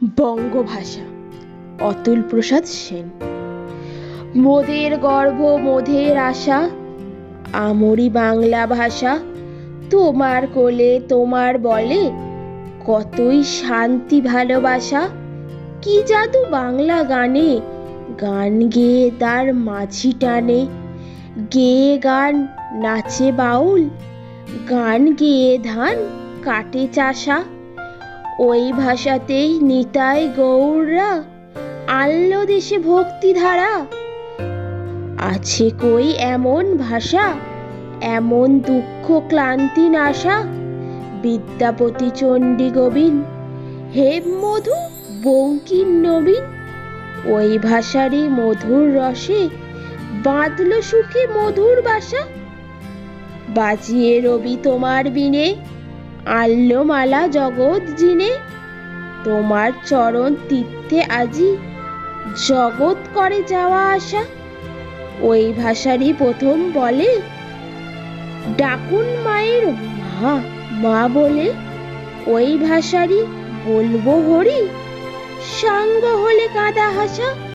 বঙ্গভাষা, অতুল প্রসাদ সেন। মোদের গর্ভ মোদের আশা, আমরি বাংলা ভাষা। তোমার কোলে তোমার বলে কতই শান্তি ভালোবাসা। কি জাদু বাংলা গানে, গান গেয়ে তার মাঝি টানে। গেয়ে গান নাচে বাউল, গান গেয়ে ধান কাটে চাষা। ওই ভাষাতেই নিতাই গৌররা আনলো দেশে ভক্তি ধারা। আছে কই এমন ভাষা, এমন দুঃখ ক্লান্তি নাশা। বিদ্যাপতি চণ্ডী গোবিন্দ, হেমমধু বঙ্কিম নবীন। ওই ভাষারই মধুর রসে বাঁধলো সুখে মধুর বাসা। বাজিয়ে রবি তোমার বিনে, আনলো মালা জগৎ জিনে। তোমার চরণ তীর্থে আজি জগৎ করে যাওয়া আসা। ওই ভাষারই প্রথম বলে ডাকুন মায়ের মা মা বলে। ওই ভাষারই বলবো হরি, সাঙ্গ হলে কাঁদা হাসা।